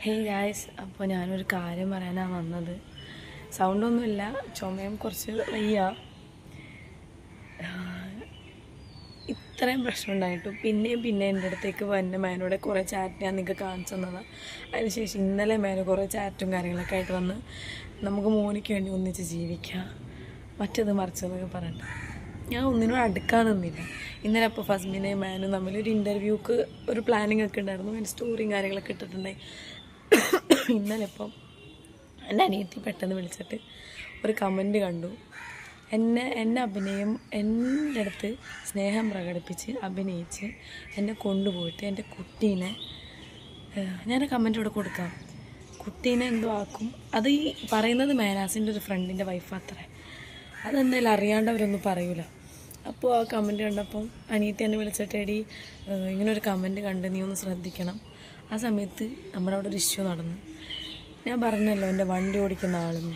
Hey guys, അപ്പോൾ ഞാനൊരു കാര്യം പറയാനാണ് വന്നത്. സൗണ്ടൊന്നുമില്ല, ചുമയും കുറച്ച് വയ്യ. ഇത്രയും പ്രശ്നം ഉണ്ടായിട്ടും പിന്നെ എൻ്റെ അടുത്തേക്ക് വന്ന മേനോടെ കുറേ ചാറ്റ് ഞാൻ നിങ്ങൾക്ക് കാണിച്ചു തന്നതാണ്. അതിനുശേഷം ഇന്നലെ മേന കുറേ ചാറ്റും കാര്യങ്ങളൊക്കെ ആയിട്ട് വന്ന് നമുക്ക് മോനിക്ക് വേണ്ടി ഒന്നിച്ച് ജീവിക്കാം, മറ്റത് മറിച്ചതൊക്കെ പറഞ്ഞിട്ട് ഞാൻ ഒന്നിനും അടുക്കാൻ നിന്നില്ല. ഇന്നലെ അപ്പോൾ ഫസ്മിനെയും മേനും തമ്മിൽ ഒരു ഇൻ്റർവ്യൂക്ക് ഒരു പ്ലാനിങ് ഒക്കെ ഉണ്ടായിരുന്നു. അതിന് സ്റ്റോറിയും കാര്യങ്ങളൊക്കെ ഇട്ടിട്ടുണ്ടായി. ഇന്നലെ ഇപ്പം എൻ്റെ അനിയത്തി പെട്ടെന്ന് വിളിച്ചിട്ട് ഒരു കമൻറ്റ് കണ്ടു. എന്നെ അഭിനയം എൻ്റെ അടുത്ത് സ്നേഹം പ്രകടിപ്പിച്ച് അഭിനയിച്ച് എന്നെ കൊണ്ടുപോയിട്ട് എൻ്റെ കുട്ടീനെ ഞാൻ കമൻറ്റ് ഇവിടെ കൊടുക്കാം, കുട്ടീനെ എന്തോ ആക്കും. അത് ഈ പറയുന്നത് മേനാസിൻ്റെ ഒരു ഫ്രണ്ടിൻ്റെ വൈഫാത്രേ. അതെന്തായാലും അറിയാണ്ടവരൊന്നും പറയൂല. അപ്പോൾ ആ കമൻറ്റ് കണ്ടപ്പം അനിയത്തി എന്നെ വിളിച്ചിട്ട് എടി ഇങ്ങനൊരു കമൻറ്റ് കണ്ട് നീ ഒന്ന് ശ്രദ്ധിക്കണം. ആ സമയത്ത് നമ്മുടെ അവിടെ ഒരു ഇഷ്യൂ നടന്നു. ഞാൻ പറഞ്ഞല്ലോ എൻ്റെ വണ്ടി ഓടിക്കുന്ന ആളെന്ന്.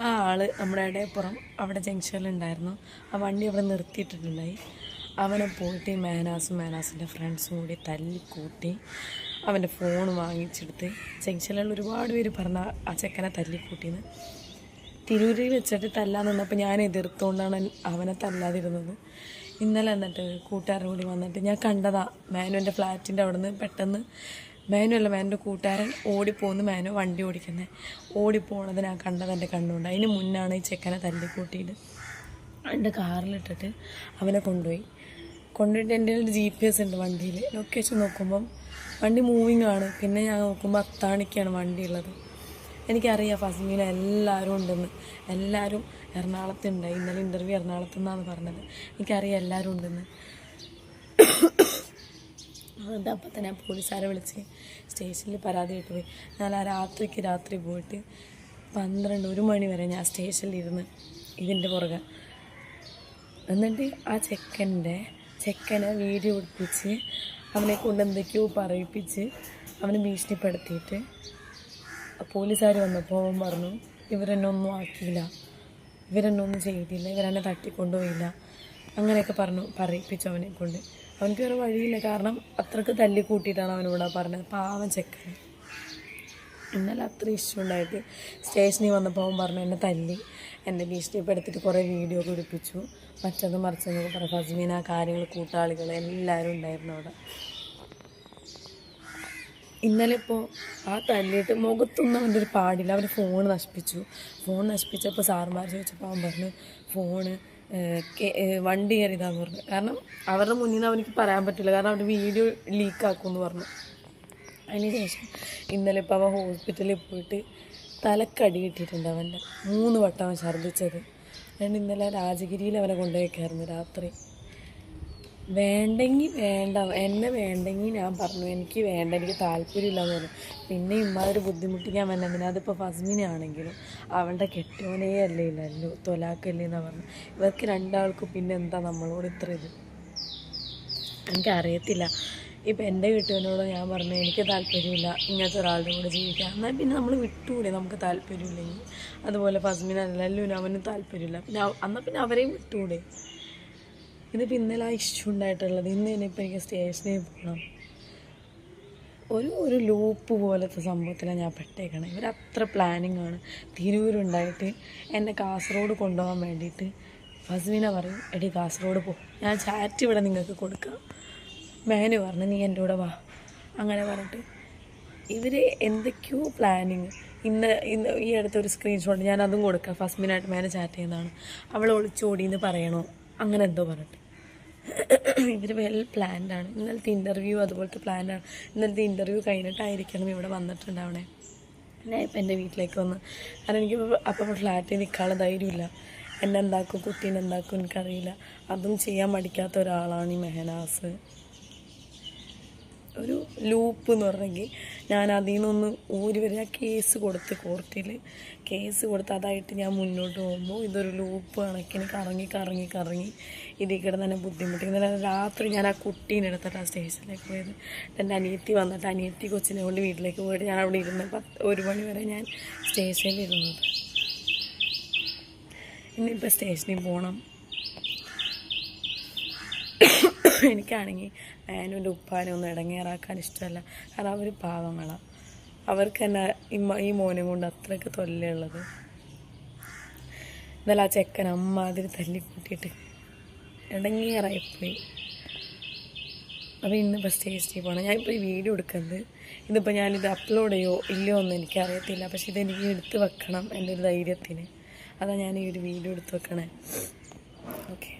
ആ ആൾ നമ്മുടെ ഇടയപ്പുറം അവിടെ ജംഗ്ഷനിലുണ്ടായിരുന്നു. ആ വണ്ടി അവിടെ നിർത്തിയിട്ടിട്ടുണ്ടായി. അവനെ പോയിട്ട് മേനാസിൻ്റെ ഫ്രണ്ട്സും കൂടി തല്ലിക്കൂട്ടി അവൻ്റെ ഫോൺ വാങ്ങിച്ചെടുത്ത് ജംഗ്ഷനിലുള്ള ഒരുപാട് പേര് പറഞ്ഞ ആ ചെക്കനെ തല്ലിക്കൂട്ടിന്ന്. തിരൂരിൽ വെച്ചിട്ട് തല്ലാൻ നിന്നപ്പോൾ ഞാൻ എതിർത്തുകൊണ്ടാണ് അവനെ തല്ലാതിരുന്നത്. ഇന്നലെ എന്നിട്ട് കൂട്ടുകാരൻ കൂടി വന്നിട്ട് ഞാൻ കണ്ടതാ മേനുവിൻ്റെ ഫ്ലാറ്റിൻ്റെ അവിടെ നിന്ന് പെട്ടെന്ന് മേനുവല്ല മേൻ്റെ കൂട്ടുകാരൻ ഓടിപ്പോകുന്നു. മേനു വണ്ടി ഓടിക്കുന്നത് ഓടിപ്പോണത് ഞാൻ കണ്ടത് എൻ്റെ കണ്ണുകൊണ്ട്. അതിന് മുന്നാണ് ഈ ചെക്കനെ തല്ലിക്കൂട്ടിയിട്ട് എൻ്റെ കാറിലിട്ടിട്ട് അവനെ കൊണ്ടുപോയിട്ട് എൻ്റെ ഒരു GPS ഉണ്ട് വണ്ടിയിൽ. ലൊക്കേഷൻ നോക്കുമ്പം വണ്ടി മൂവിങ് ആണ്. പിന്നെ ഞാൻ നോക്കുമ്പോൾ അത്താണിക്കാണ് വണ്ടിയുള്ളത്. എനിക്കറിയാം ഫസ്മീന എല്ലാവരും ഉണ്ടെന്ന്, എല്ലാവരും എറണാകുളത്തുണ്ടായി. ഇന്നലെ ഇൻ്റർവ്യൂ എറണാകുളത്തു നിന്നാണ് പറഞ്ഞത്. എനിക്കറിയാം എല്ലാവരും ഉണ്ടെന്ന്. അതപ്പോൾ തന്നെ പോലീസുകാരെ വിളിച്ച് സ്റ്റേഷനിൽ പരാതി ഇട്ട് പോയി. ഞാൻ ആ രാത്രി പോയിട്ട് 1 മണി വരെ ഞാൻ സ്റ്റേഷനിലിരുന്ന് ഇതിൻ്റെ പുറകെ. എന്നിട്ട് ആ ചെക്കനെ വീഡിയോ പിടിപ്പിച്ച് അവനെ കൊണ്ട് എന്തൊക്കെയോ പറയിപ്പിച്ച് അവനെ ഭീഷണിപ്പെടുത്തിയിട്ട് പോലീസുകാർ വന്നപ്പോൾ അവൻ പറഞ്ഞു ഇവരെന്നെ ഒന്നും ആക്കിയില്ല, ഇവരെന്നെ ഒന്നും ചെയ്തില്ല, ഇവരെന്നെ തട്ടിക്കൊണ്ടുപോയില്ല, അങ്ങനെയൊക്കെ പറയിപ്പിച്ചു അവനെ കൊണ്ട്. അവനക്ക് വേറെ വഴിയില്ല, കാരണം അത്രയ്ക്ക് തല്ലിക്കൂട്ടിയിട്ടാണ് അവനോട് പറഞ്ഞത്. പാവം ചെക്കൻ. ഇന്നലെ അത്ര ഇഷ്യൂ ഉണ്ടായിട്ട് സ്റ്റേഷനിൽ വന്നപ്പോൾ അവൻ പറഞ്ഞു എന്നെ തല്ലി, എൻ്റെ ഭീഷണിപ്പെടുത്തിയിട്ട് കുറേ വീഡിയോ പിടിപ്പിച്ചു, മറ്റത് മറിച്ചെന്നൊക്കെ പറഞ്ഞു. ഫസ്മീന കാര്യങ്ങൾ കൂട്ടാളികൾ എല്ലാവരും ഉണ്ടായിരുന്നു അവിടെ. ഇന്നലെ ഇപ്പോൾ ആ തല്ലിയിട്ട് മുഖത്തൊന്നും അവൻ്റെ ഒരു പാടില്ല. അവർ ഫോൺ നശിപ്പിച്ചപ്പോൾ സാറുമാർ ചോദിച്ചപ്പോൾ അവൻ പറഞ്ഞു ഫോണ് വണ്ടി കയറിയതാന്ന് പറഞ്ഞു. കാരണം അവരുടെ മുന്നിൽ നിന്ന് അവനിക്ക് പറയാൻ പറ്റില്ല, കാരണം അവരുടെ വീഡിയോ ലീക്കാക്കുമെന്ന് പറഞ്ഞു. അതിന് ശേഷം ഇന്നലെ ഇപ്പോൾ അവൻ ഹോസ്പിറ്റലിൽ പോയിട്ട് തലക്കടി കിട്ടിയിട്ടുണ്ട്. അവൻ്റെ 3 വട്ടം അവൻ ഛർദ്ദിച്ചത്. അതുകൊണ്ട് ഇന്നലെ രാജഗിരിയിൽ അവനെ കൊണ്ടുപോയേക്കായിരുന്നു രാത്രി. എന്നെ വേണ്ടെങ്കിൽ ഞാൻ പറഞ്ഞു എനിക്ക് വേണ്ട, എനിക്ക് താല്പര്യമില്ല എന്ന് പറഞ്ഞു. പിന്നെ ഇമ്മാതിരി ബുദ്ധിമുട്ടിക്കാൻ വന്നതിന് അതിപ്പോൾ ഫസ്മിനാണെങ്കിലും അവളുടെ കെട്ടിയോനേ ഇല്ലല്ലോ, തൊലാക്കല്ലേ എന്നാണ് പറഞ്ഞു. ഇവർക്ക് രണ്ടാൾക്കും പിന്നെ എന്താ നമ്മളോട് ഇത്ര ഇത് എനിക്കറിയത്തില്ല. ഇപ്പം എൻ്റെ കെട്ടിയോനോട് ഞാൻ പറഞ്ഞു എനിക്ക് താല്പര്യമില്ല ഇങ്ങനത്തെ ഒരാളുടെ കൂടെ ജീവിക്കാൻ. എന്നാൽ പിന്നെ നമ്മൾ വിട്ടുകൂടെ നമുക്ക് താല്പര്യമില്ലെങ്കിൽ. അതുപോലെ ഫസ്മിനല്ലല്ലോ അവനും താല്പര്യമില്ല, പിന്നെ അവരെയും വിട്ടുകൂടെ. ഇതിപ്പോൾ ഇന്നലെ ആ ഇഷ്യൂ ഉണ്ടായിട്ടുള്ളത്. ഇന്ന് ഇനിയിപ്പോൾ എനിക്ക് സ്റ്റേഷനിൽ പോകണം. ഒരു ലൂപ്പ് പോലത്തെ സംഭവത്തിലാണ് ഞാൻ പെട്ടേക്കണം. ഇവരത്ര പ്ലാനിങ് ആണ്. തിരൂരുണ്ടായിട്ട് എന്നെ കാസർഗോഡ് കൊണ്ടുപോകാൻ വേണ്ടിയിട്ട് ഫസ്മീന പറയും എടി കാസർഗോഡ് പോ, ഞാൻ ചാറ്റ് ഇവിടെ നിങ്ങൾക്ക് കൊടുക്കാം. മേനു പറഞ്ഞു നീ എൻ്റെ കൂടെ വാ, അങ്ങനെ പറഞ്ഞിട്ട് ഇവർ എന്തൊക്കെയോ പ്ലാനിങ്. ഇന്ന് ഈ അടുത്തൊരു സ്ക്രീൻഷോട്ട് ഞാൻ അതും കൊടുക്കാം. ഫസ്മീനായിട്ട് മേനെ ചാറ്റ് ചെയ്യുന്നതാണ്. അവൾ ഒളിച്ചോടിയെന്ന് പറയണോ അങ്ങനെ എന്തോ പറഞ്ഞിട്ട് ഇവർ വെൽ പ്ലാൻഡാണ്. ഇന്നലത്തെ ഇൻ്റർവ്യൂ അതുപോലത്തെ പ്ലാനാണ്. ഇന്നലത്തെ ഇൻ്റർവ്യൂ കഴിഞ്ഞിട്ടായിരിക്കണം ഇവിടെ വന്നിട്ടുണ്ടാവണേ. ഞാൻ ഇപ്പം എൻ്റെ വീട്ടിലേക്ക് വന്ന്, കാരണം എനിക്ക് അപ്പോൾ ഫ്ലാറ്റിൽ നിൽക്കാനുള്ള ധൈര്യമില്ല. എന്നെ എന്താക്കും, കുട്ടീനെ എന്താക്കും എനിക്കറിയില്ല. അതും ചെയ്യാൻ മടിക്കാത്ത ഒരാളാണ് ഈ മെഹനാസ്. ഒരു ലൂപ്പ് എന്ന് പറഞ്ഞെങ്കിൽ ഞാൻ അതിൽ നിന്നൊന്ന് ഊരി കേസ് കൊടുത്ത് കോർട്ടിൽ കേസ് കൊടുത്ത് അതായിട്ട് ഞാൻ മുന്നോട്ട് പോകുമ്പോൾ ഇതൊരു ലൂപ്പ് കണക്കിന് കറങ്ങി ഇതിൽ കിടന്ന് തന്നെ ബുദ്ധിമുട്ടി. ഇന്നലെ രാത്രി ഞാൻ ആ കുട്ടീനെ എടുത്തിട്ടാണ് സ്റ്റേഷനിലേക്ക് പോയത്. എൻ്റെ അനിയത്തി വന്നിട്ട് അനിയത്തി കൊച്ചിനെ കൊണ്ട് വീട്ടിലേക്ക് പോയിട്ട് ഞാൻ അവിടെ ഇരുന്ന് 1 മണി വരെ ഞാൻ സ്റ്റേഷനിൽ ഇരുന്നത്. ഇന്നിപ്പോൾ സ്റ്റേഷനിൽ പോകണം. എനിക്കാണെങ്കിൽ മേനുവിൻ്റെ ഉപ്പാനെ ഒന്നും ഇടങ്ങേറാക്കാൻ ഇഷ്ടമല്ല, കാരണം അവർ പാവങ്ങളാണ്. അവർക്ക് തന്നെ ഈ മോനും കൊണ്ട് അത്രയ്ക്ക് തൊല്ലയുള്ളത്. എന്നാലും ആ ചെക്കൻ അമ്മാതിരി തല്ലിക്കൂട്ടിയിട്ട് ഇടങ്ങേറായിപ്പോയി. അപ്പോൾ ഇന്നിപ്പോൾ സ്റ്റേജിൽ പോകണം. ഞാനിപ്പോൾ ഈ വീഡിയോ എടുക്കുന്നത് ഇതിപ്പോൾ ഞാനിത് അപ്ലോഡ് ചെയ്യോ ഇല്ലയോ എന്ന് എനിക്കറിയത്തില്ല. പക്ഷെ ഇതെനിക്ക് എടുത്ത് വെക്കണം എൻ്റെ ഒരു ധൈര്യത്തിന്. അതാണ് ഞാൻ ഈ ഒരു വീഡിയോ എടുത്ത് വെക്കണേ. ഓക്കെ.